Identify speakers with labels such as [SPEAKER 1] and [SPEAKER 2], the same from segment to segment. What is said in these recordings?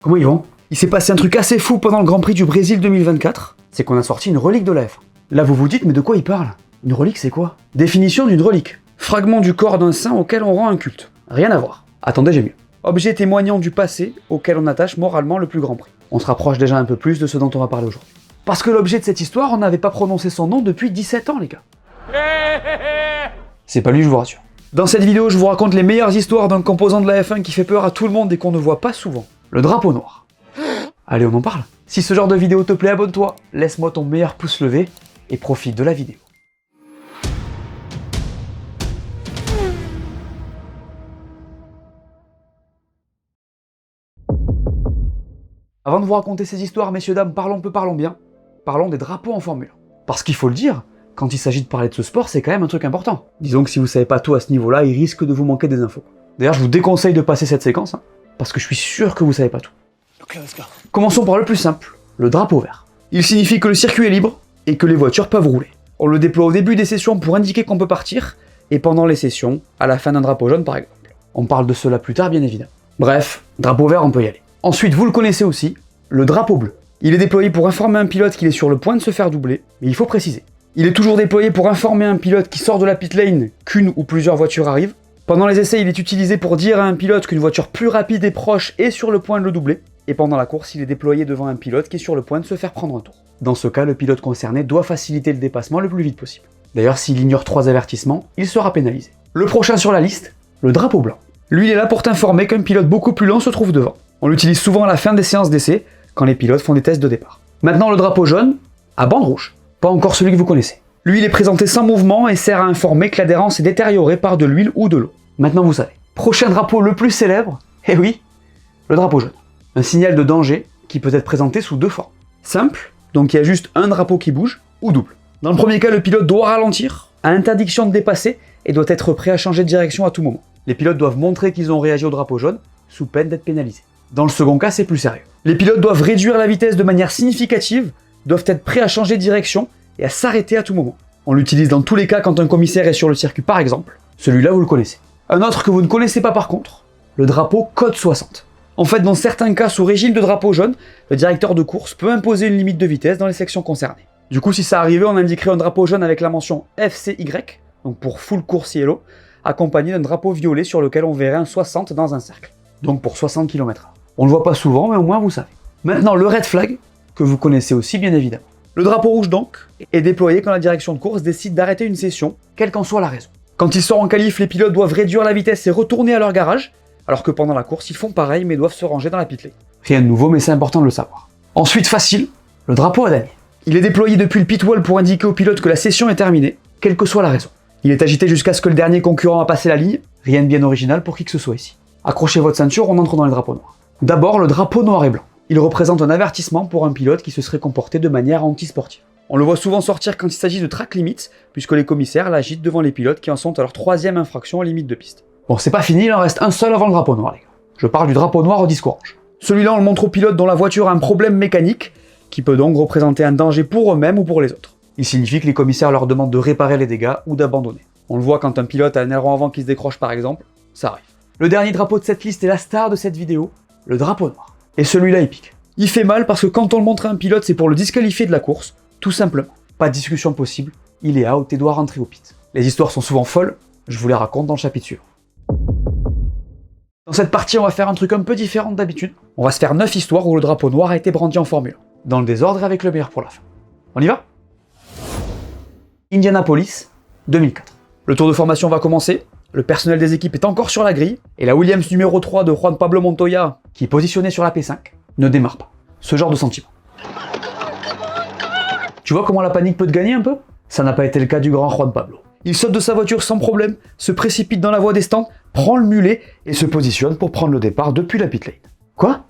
[SPEAKER 1] Comment ils vont? Il s'est passé un truc assez fou pendant le Grand Prix du Brésil 2024, c'est qu'on a sorti une relique de la F1. Là vous vous dites, mais de quoi il parle? Une relique c'est quoi? Définition d'une relique. Fragment du corps d'un saint auquel on rend un culte. Rien à voir. Attendez, j'ai mieux. Objet témoignant du passé auquel on attache moralement le plus grand prix. On se rapproche déjà un peu plus de ce dont on va parler aujourd'hui. Parce que l'objet de cette histoire, on n'avait pas prononcé son nom depuis 17 ans les gars. C'est pas lui, je vous rassure. Dans cette vidéo, je vous raconte les meilleures histoires d'un composant de la F1 qui fait peur à tout le monde et qu'on ne voit pas souvent. Le drapeau noir. Allez, on en parle. Si ce genre de vidéo te plaît, abonne-toi, laisse-moi ton meilleur pouce levé et profite de la vidéo. Avant de vous raconter ces histoires, messieurs, dames, parlons peu, parlons bien. Parlons des drapeaux en Formule 1. Parce qu'il faut le dire, quand il s'agit de parler de ce sport, c'est quand même un truc important. Disons que si vous savez pas tout à ce niveau-là, il risque de vous manquer des infos. D'ailleurs, je vous déconseille de passer cette séquence, parce que je suis sûr que vous savez pas tout. Commençons par le plus simple, le drapeau vert. Il signifie que le circuit est libre et que les voitures peuvent rouler. On le déploie au début des sessions pour indiquer qu'on peut partir, et pendant les sessions, à la fin d'un drapeau jaune par exemple. On parle de cela plus tard bien évidemment. Bref, drapeau vert, on peut y aller. Ensuite, vous le connaissez aussi, le drapeau bleu. Il est déployé pour informer un pilote qu'il est sur le point de se faire doubler, mais il faut préciser. Il est toujours déployé pour informer un pilote qui sort de la pit lane qu'une ou plusieurs voitures arrivent. Pendant les essais, il est utilisé pour dire à un pilote qu'une voiture plus rapide et proche est sur le point de le doubler. Et pendant la course, il est déployé devant un pilote qui est sur le point de se faire prendre un tour. Dans ce cas, le pilote concerné doit faciliter le dépassement le plus vite possible. D'ailleurs, s'il ignore 3 avertissements, il sera pénalisé. Le prochain sur la liste, le drapeau blanc. Lui, il est là pour t'informer qu'un pilote beaucoup plus lent se trouve devant. On l'utilise souvent à la fin des séances d'essai, quand les pilotes font des tests de départ. Maintenant, le drapeau jaune, à bande rouge. Pas encore celui que vous connaissez. Lui, il est présenté sans mouvement et sert à informer que l'adhérence est détériorée par de l'huile ou de l'eau. Maintenant, vous savez. Prochain drapeau le plus célèbre, eh oui, le drapeau jaune. Un signal de danger qui peut être présenté sous 2 formes. Simple, donc il y a juste un drapeau qui bouge, ou double. Dans le premier cas, le pilote doit ralentir, a interdiction de dépasser et doit être prêt à changer de direction à tout moment. Les pilotes doivent montrer qu'ils ont réagi au drapeau jaune, sous peine d'être pénalisés. Dans le second cas, c'est plus sérieux. Les pilotes doivent réduire la vitesse de manière significative, doivent être prêts à changer de direction et à s'arrêter à tout moment. On l'utilise dans tous les cas quand un commissaire est sur le circuit par exemple. Celui-là, vous le connaissez. Un autre que vous ne connaissez pas par contre, le drapeau code 60. En fait, dans certains cas, sous régime de drapeau jaune, le directeur de course peut imposer une limite de vitesse dans les sections concernées. Du coup, si ça arrivait, on indiquerait un drapeau jaune avec la mention FCY, donc pour Full Course Yellow, accompagné d'un drapeau violet sur lequel on verrait un 60 dans un cercle, donc pour 60 km/h. On le voit pas souvent, mais au moins vous savez. Maintenant, le red flag, que vous connaissez aussi bien évidemment. Le drapeau rouge donc, est déployé quand la direction de course décide d'arrêter une session, quelle qu'en soit la raison. Quand ils sortent en qualif, les pilotes doivent réduire la vitesse et retourner à leur garage, alors que pendant la course, ils font pareil mais doivent se ranger dans la pit lane. Rien de nouveau, mais c'est important de le savoir. Ensuite, facile, le drapeau à damier. Il est déployé depuis le pit wall pour indiquer au pilote que la session est terminée, quelle que soit la raison. Il est agité jusqu'à ce que le dernier concurrent a passé la ligne, rien de bien original pour qui que ce soit ici. Accrochez votre ceinture, on entre dans le drapeau noir. D'abord, le drapeau noir et blanc. Il représente un avertissement pour un pilote qui se serait comporté de manière antisportive. On le voit souvent sortir quand il s'agit de track limits, puisque les commissaires l'agitent devant les pilotes qui en sont à leur 3e infraction aux limites de piste. Bon, c'est pas fini, il en reste un seul avant le drapeau noir, les gars. Je parle du drapeau noir au disque orange. Celui-là, on le montre aux pilotes dont la voiture a un problème mécanique, qui peut donc représenter un danger pour eux-mêmes ou pour les autres. Il signifie que les commissaires leur demandent de réparer les dégâts ou d'abandonner. On le voit quand un pilote a un aileron avant qui se décroche par exemple, ça arrive. Le dernier drapeau de cette liste est la star de cette vidéo, le drapeau noir. Et celui-là est pique. Il fait mal parce que quand on le montre à un pilote, c'est pour le disqualifier de la course, tout simplement. Pas de discussion possible, il est out et doit rentrer au pit. Les histoires sont souvent folles, je vous les raconte dans le chapitre suivant. Dans cette partie, on va faire un truc un peu différent d'habitude. On va se faire 9 histoires où le drapeau noir a été brandi en Formule 1. Dans le désordre et avec le meilleur pour la fin. On y va? Indianapolis, 2004. Le tour de formation va commencer, le personnel des équipes est encore sur la grille, et la Williams numéro 3 de Juan Pablo Montoya, qui est positionnée sur la P5, ne démarre pas. Ce genre de sentiment. Tu vois comment la panique peut te gagner un peu? Ça n'a pas été le cas du grand Juan Pablo. Il saute de sa voiture sans problème, se précipite dans la voie des stands, prend le mulet et se positionne pour prendre le départ depuis la pit lane. Quoi?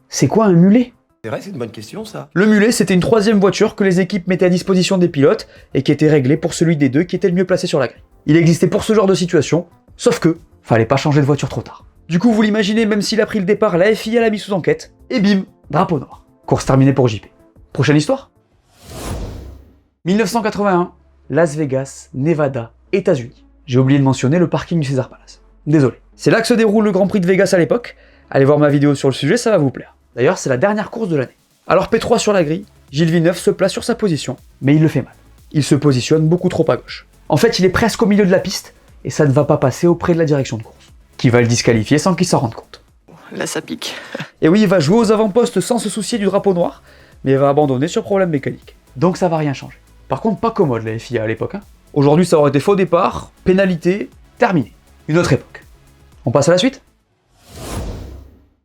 [SPEAKER 1] C'est quoi un mulet?
[SPEAKER 2] C'est vrai, c'est une bonne question ça.
[SPEAKER 1] Le mulet, c'était une 3e voiture que les équipes mettaient à disposition des pilotes et qui était réglée pour celui des deux qui était le mieux placé sur la grille. Il existait pour ce genre de situation, sauf que fallait pas changer de voiture trop tard. Du coup, vous l'imaginez, même s'il a pris le départ, la FIA l'a mis sous enquête, et bim, drapeau noir. Course terminée pour JP. Prochaine histoire? 1981, Las Vegas, Nevada, États-Unis. J'ai oublié de mentionner le parking du Caesars Palace. Désolé. C'est là que se déroule le Grand Prix de Vegas à l'époque. Allez voir ma vidéo sur le sujet, ça va vous plaire. D'ailleurs, c'est la dernière course de l'année. Alors P3 sur la grille, Gilles Villeneuve se place sur sa position, mais il le fait mal. Il se positionne beaucoup trop à gauche. En fait, il est presque au milieu de la piste, et ça ne va pas passer auprès de la direction de course, qui va le disqualifier sans qu'il s'en rende compte.
[SPEAKER 2] Là, ça pique.
[SPEAKER 1] Et oui, il va jouer aux avant-postes sans se soucier du drapeau noir, mais il va abandonner sur problème mécanique. Donc ça va rien changer. Par contre, pas commode la FIA à l'époque. Aujourd'hui, ça aurait été faux départ, pénalité, terminé. Une autre époque. On passe à la suite.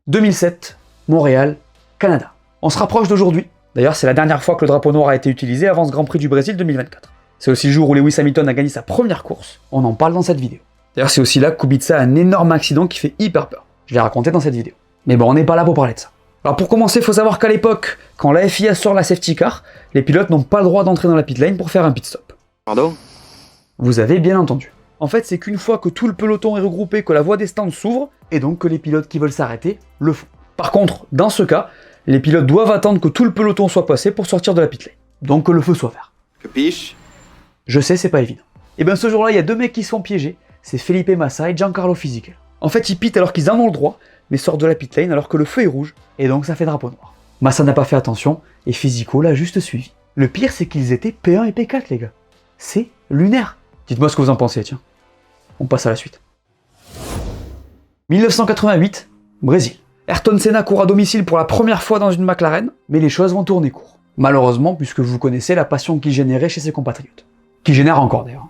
[SPEAKER 1] 2007, Montréal, Canada. On se rapproche d'aujourd'hui. D'ailleurs, c'est la dernière fois que le drapeau noir a été utilisé avant ce Grand Prix du Brésil 2024. C'est aussi le jour où Lewis Hamilton a gagné sa première course. On en parle dans cette vidéo. D'ailleurs, c'est aussi là que Kubica a un énorme accident qui fait hyper peur. Je l'ai raconté dans cette vidéo. Mais bon, on n'est pas là pour parler de ça. Alors pour commencer, il faut savoir qu'à l'époque, quand la FIA sort la safety car, les pilotes n'ont pas le droit d'entrer dans la pit lane pour faire un pit stop.
[SPEAKER 2] Pardon?
[SPEAKER 1] Vous avez bien entendu. En fait, c'est qu'une fois que tout le peloton est regroupé, que la voie des stands s'ouvre, et donc que les pilotes qui veulent s'arrêter le font. Par contre, dans ce cas, les pilotes doivent attendre que tout le peloton soit passé pour sortir de la pit lane. Donc que le feu soit vert.
[SPEAKER 2] Capiche?
[SPEAKER 1] Je sais, c'est pas évident. Et bien ce jour-là, il y a deux mecs qui se font piéger, c'est Felipe Massa et Giancarlo Fisichella. En fait, ils pitent alors qu'ils en ont le droit, mais sortent de la pit lane alors que le feu est rouge, et donc ça fait drapeau noir. Massa n'a pas fait attention, et Fisico l'a juste suivi. Le pire, c'est qu'ils étaient P1 et P4, les gars. C'est lunaire. Dites-moi ce que vous en pensez, tiens. On passe à la suite. 1988, Brésil. Ayrton Senna court à domicile pour la première fois dans une McLaren, mais les choses vont tourner court. Malheureusement, puisque vous connaissez la passion qu'il générait chez ses compatriotes. Qui génère encore d'ailleurs.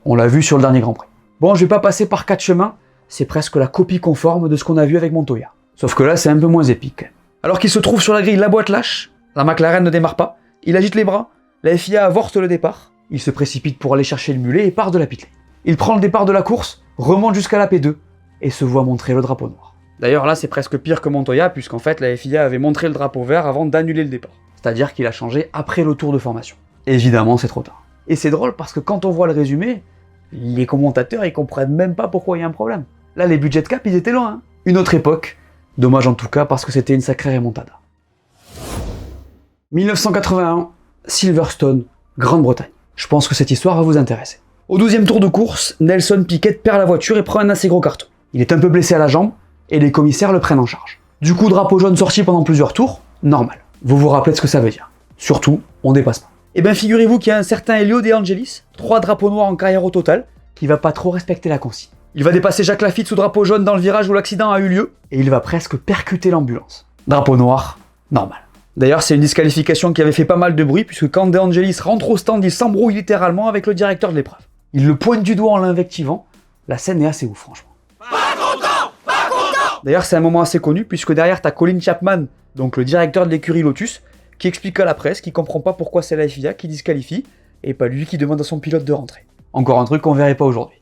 [SPEAKER 1] On l'a vu sur le dernier Grand Prix. Bon, je vais pas passer par 4 chemins, c'est presque la copie conforme de ce qu'on a vu avec Montoya. Sauf que là, c'est un peu moins épique. Alors qu'il se trouve sur la grille, la boîte lâche, la McLaren ne démarre pas, il agite les bras, la FIA avorte le départ, il se précipite pour aller chercher le mulet et part de la pit lane. Il prend le départ de la course, remonte jusqu'à la P2 et se voit montrer le drapeau noir. D'ailleurs là, c'est presque pire que Montoya, puisqu'en fait la FIA avait montré le drapeau vert avant d'annuler le départ. C'est-à-dire qu'il a changé après le tour de formation. Évidemment, c'est trop tard. Et c'est drôle parce que quand on voit le résumé, les commentateurs ils comprennent même pas pourquoi il y a un problème. Là, les budget cap, ils étaient loin. Une autre époque. Dommage en tout cas parce que c'était une sacrée remontada. 1981, Silverstone, Grande-Bretagne. Je pense que cette histoire va vous intéresser. Au 12e tour de course, Nelson Piquet perd la voiture et prend un assez gros carton. Il est un peu blessé à la jambe et les commissaires le prennent en charge. Du coup, drapeau jaune sorti pendant plusieurs tours, normal. Vous vous rappelez de ce que ça veut dire. Surtout, on dépasse pas. Et bien figurez-vous qu'il y a un certain Elio De Angelis, 3 drapeaux noirs en carrière au total, qui va pas trop respecter la consigne. Il va dépasser Jacques Lafitte sous drapeau jaune dans le virage où l'accident a eu lieu, et il va presque percuter l'ambulance. Drapeau noir, normal. D'ailleurs, c'est une disqualification qui avait fait pas mal de bruit, puisque quand De Angelis rentre au stand, il s'embrouille littéralement avec le directeur de l'épreuve. Il le pointe du doigt en l'invectivant. La scène est assez ouf, franchement. Pas content! Pas content! D'ailleurs, c'est un moment assez connu, puisque derrière, t'as Colin Chapman, donc le directeur de l'écurie Lotus, qui explique à la presse qu'il comprend pas pourquoi c'est la FIA qui disqualifie, et pas lui qui demande à son pilote de rentrer. Encore un truc qu'on verrait pas aujourd'hui.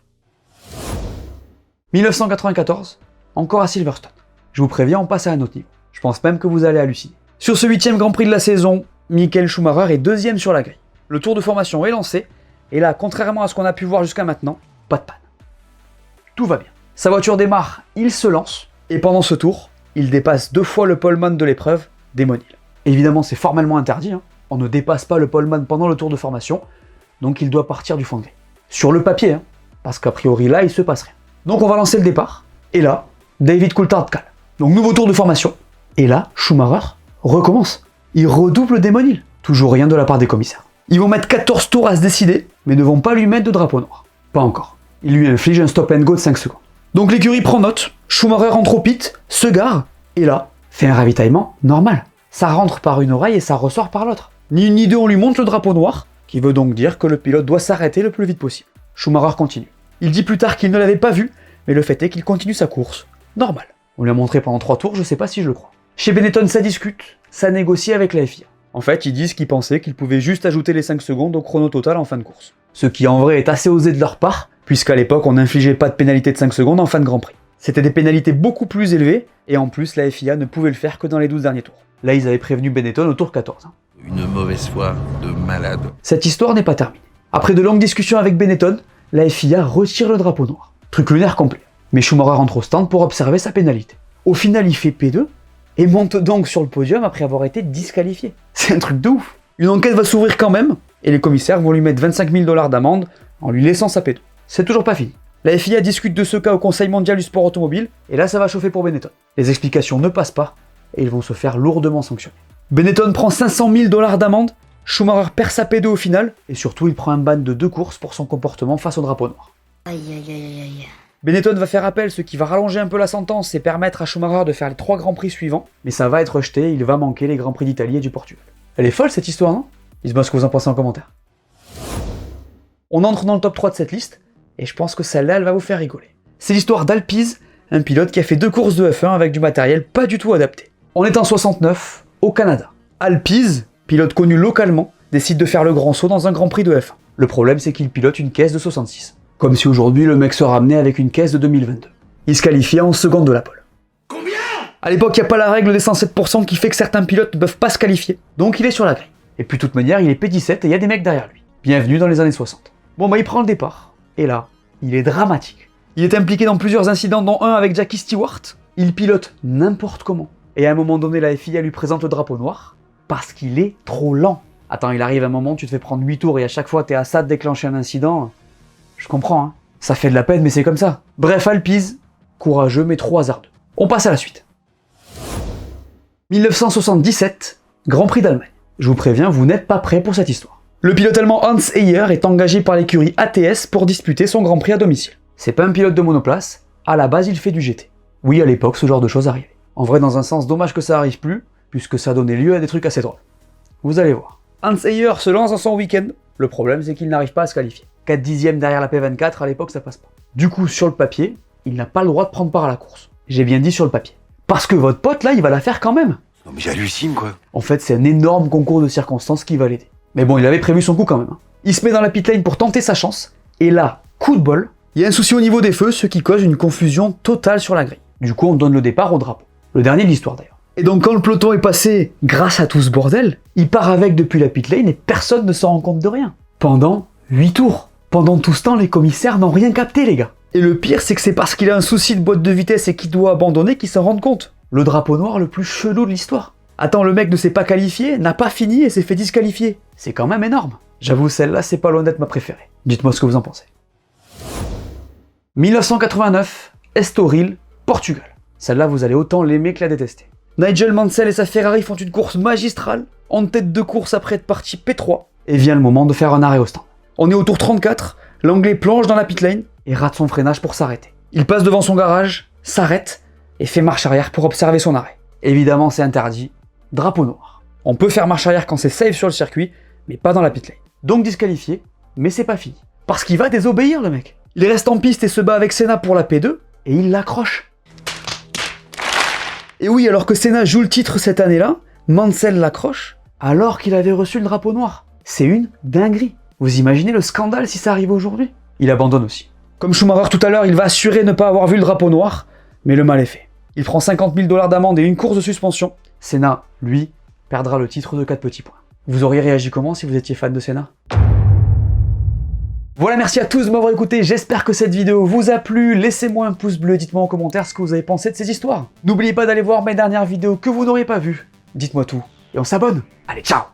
[SPEAKER 1] 1994, encore à Silverstone. Je vous préviens, on passe à un autre niveau. Je pense même que vous allez halluciner. Sur ce 8e Grand Prix de la saison, Michael Schumacher est 2e sur la grille. Le tour de formation est lancé, et là, contrairement à ce qu'on a pu voir jusqu'à maintenant, pas de panne. Tout va bien. Sa voiture démarre, il se lance, et pendant ce tour, il dépasse 2 fois le poleman de l'épreuve, Damon Hill. Évidemment, c'est formellement interdit, on ne dépasse pas le poleman pendant le tour de formation, donc il doit partir du fond de grille. Sur le papier, parce qu'a priori là, il se passe rien. Donc on va lancer le départ, et là, David Coulthard cale. Donc nouveau tour de formation, et là, Schumacher recommence. Il redouble Damon Hill. Toujours rien de la part des commissaires. Ils vont mettre 14 tours à se décider, mais ne vont pas lui mettre de drapeau noir. Pas encore. Il lui inflige un stop and go de 5 secondes. Donc l'écurie prend note, Schumacher rentre au pit, se gare, et là, fait un ravitaillement normal. Ça rentre par une oreille et ça ressort par l'autre. Ni une ni deux, on lui montre le drapeau noir, qui veut donc dire que le pilote doit s'arrêter le plus vite possible. Schumacher continue. Il dit plus tard qu'il ne l'avait pas vu, mais le fait est qu'il continue sa course. Normal. On lui a montré pendant 3 tours, je sais pas si je le crois. Chez Benetton, ça discute, ça négocie avec la FIA. En fait, ils disent qu'ils pensaient qu'ils pouvaient juste ajouter les 5 secondes au chrono total en fin de course. Ce qui en vrai est assez osé de leur part, puisqu'à l'époque on n'infligeait pas de pénalité de 5 secondes en fin de Grand Prix. C'était des pénalités beaucoup plus élevées, et en plus la FIA ne pouvait le faire que dans les 12 derniers tours. Là ils avaient prévenu Benetton au tour 14.
[SPEAKER 3] Une mauvaise foi de malade.
[SPEAKER 1] Cette histoire n'est pas terminée. Après de longues discussions avec Benetton, la FIA retire le drapeau noir. Truc lunaire complet. Mais Schumacher rentre au stand pour observer sa pénalité. Au final il fait P2, et monte donc sur le podium après avoir été disqualifié. C'est un truc de ouf. Une enquête va s'ouvrir quand même, et les commissaires vont lui mettre 25 000 $ d'amende en lui laissant sa P2. C'est toujours pas fini. La FIA discute de ce cas au Conseil mondial du sport automobile, et là ça va chauffer pour Benetton. Les explications ne passent pas, et ils vont se faire lourdement sanctionner. Benetton prend 500 000 $ d'amende, Schumacher perd sa P2 au final, et surtout il prend un ban de 2 courses pour son comportement face au drapeau noir.
[SPEAKER 2] Aïe aïe aïe aïe.
[SPEAKER 1] Benetton va faire appel, ce qui va rallonger un peu la sentence et permettre à Schumacher de faire les 3 Grands Prix suivants, mais ça va être rejeté, il va manquer les Grands Prix d'Italie et du Portugal. Elle est folle cette histoire, non? Dites-moi ce que vous en pensez en commentaire. On entre dans le top 3 de cette liste, et je pense que celle-là, elle va vous faire rigoler. C'est l'histoire d'Alpise, un pilote qui a fait 2 courses de F1 avec du matériel pas du tout adapté. On est en 69, au Canada. Alpise, pilote connu localement, décide de faire le grand saut dans un Grand Prix de F1. Le problème, c'est qu'il pilote une caisse de 66. Comme si aujourd'hui le mec se ramenait avec une caisse de 2022. Il se qualifie en seconde de la pole.
[SPEAKER 3] Combien?
[SPEAKER 1] À l'époque, il n'y a pas la règle des 107% qui fait que certains pilotes ne peuvent pas se qualifier, donc il est sur la grille. Et puis de toute manière, il est P17 et il y a des mecs derrière lui. Bienvenue dans les années 60. Bon bah il prend le départ, et là, il est dramatique. Il est impliqué dans plusieurs incidents, dont un avec Jackie Stewart. Il pilote n'importe comment. Et à un moment donné, la FIA lui présente le drapeau noir, parce qu'il est trop lent. Attends, il arrive un moment, tu te fais prendre 8 tours et à chaque fois t'es à ça de déclencher un incident. Je comprends, hein. Ça fait de la peine, mais c'est comme ça. Bref, Alpise, courageux, mais trop hasardeux. On passe à la suite. 1977, Grand Prix d'Allemagne. Je vous préviens, vous n'êtes pas prêts pour cette histoire. Le pilote allemand Hans Eyer est engagé par l'écurie ATS pour disputer son Grand Prix à domicile. C'est pas un pilote de monoplace, à la base il fait du GT. Oui, à l'époque, ce genre de choses arrivait. En vrai, dans un sens, dommage que ça arrive plus, puisque ça donnait lieu à des trucs assez drôles. Vous allez voir. Hans Eyer se lance dans son week-end. Le problème, c'est qu'il n'arrive pas à se qualifier. 4 dixièmes derrière la P24, à l'époque, ça passe pas. Du coup, sur le papier, il n'a pas le droit de prendre part à la course. J'ai bien dit sur le papier. Parce que votre pote, là, il va la faire quand même.
[SPEAKER 3] Non mais j'hallucine quoi.
[SPEAKER 1] En fait, c'est un énorme concours de circonstances qui va l'aider. Mais bon, il avait prévu son coup quand même. Il se met dans la pit lane pour tenter sa chance, et là, coup de bol, il y a un souci au niveau des feux, ce qui cause une confusion totale sur la grille. Du coup, on donne le départ au drapeau. Le dernier de l'histoire d'ailleurs. Et donc quand le peloton est passé, grâce à tout ce bordel, il part avec depuis la pit lane et personne ne s'en rend compte de rien. Pendant 8 tours. Pendant tout ce temps, les commissaires n'ont rien capté, les gars. Et le pire, c'est que c'est parce qu'il a un souci de boîte de vitesse et qu'il doit abandonner qu'ils s'en rendent compte. Le drapeau noir le plus chelou de l'histoire. Attends, le mec ne s'est pas qualifié, n'a pas fini et s'est fait disqualifier. C'est quand même énorme. J'avoue, celle-là, c'est pas loin d'être ma préférée. Dites-moi ce que vous en pensez. 1989, Estoril, Portugal. Celle-là, vous allez autant l'aimer que la détester. Nigel Mansell et sa Ferrari font une course magistrale, en tête de course après être parti P3, et vient le moment de faire un arrêt au stand. On est au tour 34, l'Anglais plonge dans la pit lane et rate son freinage pour s'arrêter. Il passe devant son garage, s'arrête et fait marche arrière pour observer son arrêt. Évidemment, c'est interdit. Drapeau noir. On peut faire marche arrière quand c'est safe sur le circuit, mais pas dans la pit lane. Donc disqualifié, mais c'est pas fini. Parce qu'il va désobéir, le mec. Il reste en piste et se bat avec Senna pour la P2, et il l'accroche. Et oui, alors que Senna joue le titre cette année-là, Mansell l'accroche, alors qu'il avait reçu le drapeau noir. C'est une dinguerie. Vous imaginez le scandale si ça arrive aujourd'hui? Il abandonne aussi. Comme Schumacher tout à l'heure, il va assurer ne pas avoir vu le drapeau noir, mais le mal est fait. Il prend 50 000 $ d'amende et une course de suspension. Senna, lui, perdra le titre de 4 petits points. Vous auriez réagi comment si vous étiez fan de Senna? Voilà, merci à tous de m'avoir écouté, j'espère que cette vidéo vous a plu, laissez-moi un pouce bleu, dites-moi en commentaire ce que vous avez pensé de ces histoires. N'oubliez pas d'aller voir mes dernières vidéos que vous n'auriez pas vues, dites-moi tout, et on s'abonne. Allez, ciao!